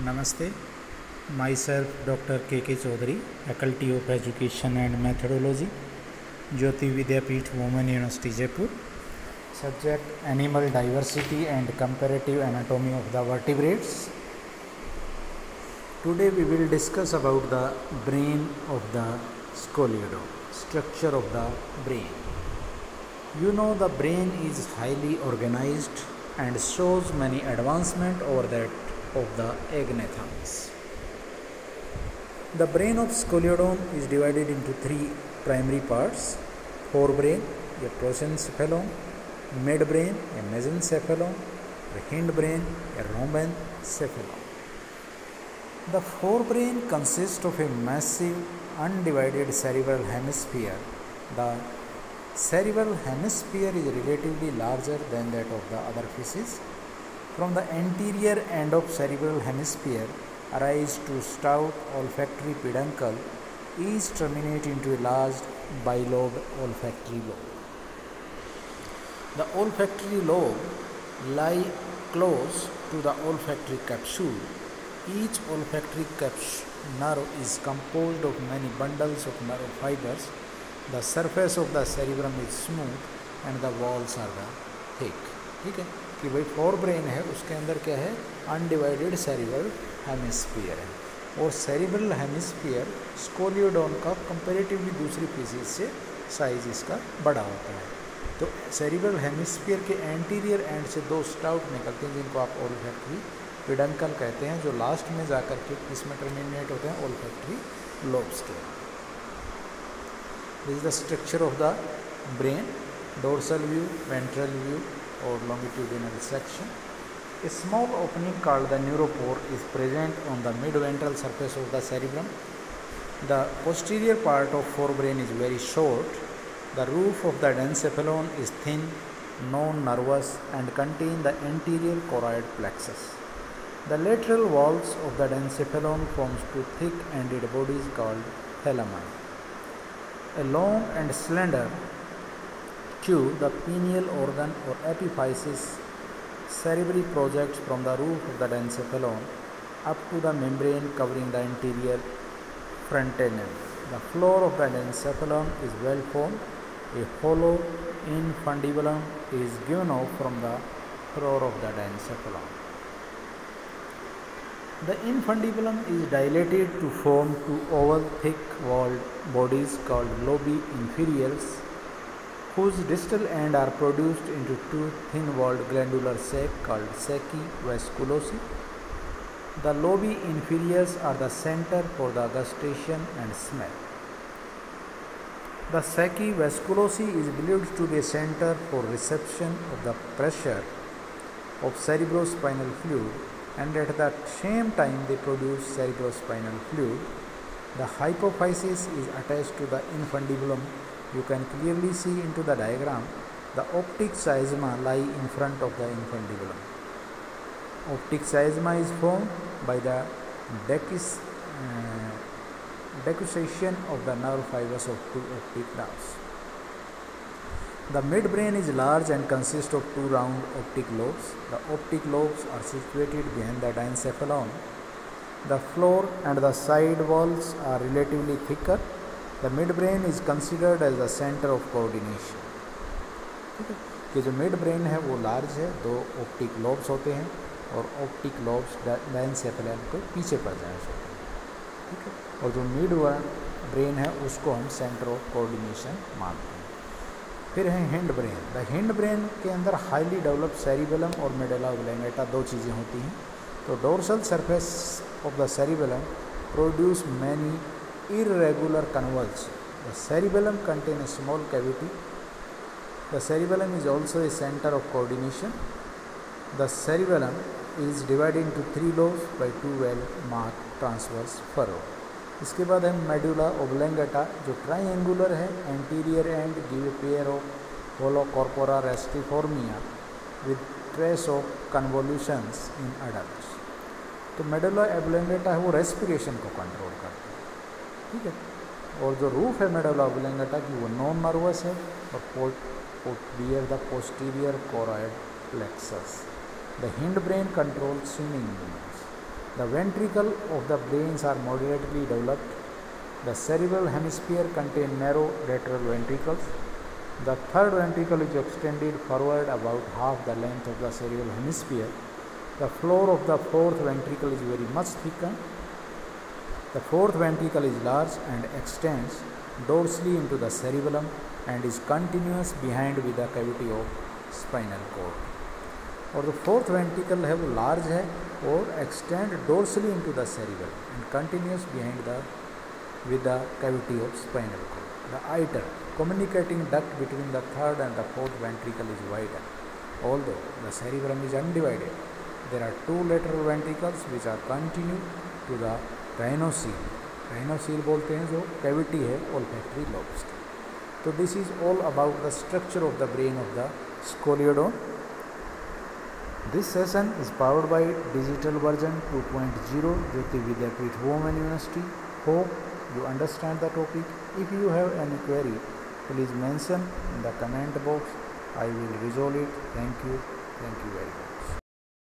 Namaste. Myself Dr. K.K. Chaudhary, Faculty of Education and Methodology, Jyoti Vidyapeeth Women University, Jaipur. Subject: Animal Diversity and Comparative Anatomy of the Vertebrates. Today we will discuss about the brain of the Scoliodon, structure of the brain. You know, the brain is highly organized and shows many advancement over that of the agnatharms. The brain of Scoliodon is divided into three primary parts: forebrain, a prosencephalon; midbrain, a mesencephalon; the hindbrain, a rhombencephalon. The forebrain consists of a massive undivided cerebral hemisphere. The cerebral hemisphere is relatively larger than that of the other fishes. From the anterior end of cerebral hemisphere arise two stout olfactory peduncle, each terminate into a large bilobed olfactory lobe. The olfactory lobe lie close to the olfactory capsule. Each olfactory nerve is composed of many bundles of nerve fibers. The surface of the cerebrum is smooth and the walls are thick. ठीक है कि भाई fore brain है, उसके अंदर क्या है, undivided cerebral hemisphere है। और सेरिब्रल हेमिस्फीयर स्कोलियोडॉन का कंपैरेटिवली दूसरी फिशेज से साइज इसका बड़ा होता है। तो सेरिब्रल हेमिस्फीयर के एंटीरियर एंड से दो स्टाउट निकलते हैं जिनको आप ओल्फैक्टरी पेडंकल कहते हैं, जो लास्ट में जाकर के इसमें टर्मिनेट होते हैं ओल्फैक्टरी लोब्स के। This is the structure of the brain: dorsal view, ventral view or longitudinal section. A small opening called the neuropore is present on the mid-ventral surface of the cerebrum. The posterior part of forebrain is very short. The roof of the dencephalon is thin, non-nervous, and contain the anterior choroid plexus. The lateral walls of the dencephalon forms two thick-ended bodies called thalami. A long and slender tube, the pineal organ or epiphysis cerebri, projects from the roof of the dencephalon up to the membrane covering the anterior frontamen. The floor of the dencephalon is well formed. A hollow infundibulum is given off from the floor of the dencephalon. The infundibulum is dilated to form two oval thick-walled bodies called lobi inferiores, whose distal end are produced into two thin-walled glandular sacs called sacci vasculosi. The lobi inferiores are the center for the gustation and smell. The sacci vasculosi is believed to be a center for reception of the pressure of cerebrospinal fluid, and at the same time they produce cerebrospinal fluid. The hypophysis is attached to the infundibulum. You can clearly see into the diagram. The optic chiasma lie in front of the infundibulum. Optic chiasma is formed by the decussation of the nerve fibers of two optic nerves. The midbrain is large and consists of two round optic lobes. The optic lobes are situated behind the diencephalon. The floor and the side walls are relatively thicker. The midbrain is considered as the center of coordination. ठीक है कि जो mid brain है वो large है, दो optic lobes होते हैं और ऑप्टिक लोब्स डायनसेफेलन के पीछे पड़ जाए होते हैं। ठीक है, और जो मिड ब्रेन है उसको हम सेंटर ऑफ कोऑर्डिनेशन मानते हैं। फिर है hind brain. The hind brain के अंदर हाईली डेवलप्ड सेरिबेलम और मेडुला ओब्लांगेटा दो चीज़ें होती हैं। तो dorsal surface of the cerebellum produce many irregular convolutes. The cerebellum contains a small cavity. The cerebellum is also a center of coordination. The cerebellum is divided into three lobes by two well-marked transverse furrows. इसके बाद है medulla oblongata, जो triangular है. Anterior end give a pair of hollow corpora restiformia with trace of convolutions in adults. तो medulla oblongata है वो respiration को control करता है। ठीक है, और जो रूफ है मेडुला ओब्लांगेटा की वो नॉन नर्वस है और bear the posterior choroid plexus. The hind brain control swimming movements. The ventricle of the brains are moderately developed. The cerebral hemisphere contains narrow lateral ventricles. The third ventricle is extended forward about half the length of the cerebral hemisphere. The floor of the fourth ventricle is very much thickened. The fourth ventricle is large and extends dorsally into the cerebellum and is continuous behind with the cavity of spinal cord. और the fourth ventricle है वो large है और extend dorsally into the cerebellum and continuous behind the with the cavity of spinal cord. The iter, communicating duct between the third and the fourth ventricle, is wider. Although the cerebellum is undivided, there are two lateral ventricles which are continued to the rhinocele. Rhinocele बोलते हैं जो cavity है olfactory lobes की. तो this is all about the structure of the brain of the scoliodon. This session is powered by digital version 2.0 Jyoti Vidyapeeth Women University. Hope you understand the topic. If you have any query, please mention in the comment box. I will resolve it. Thank you very much.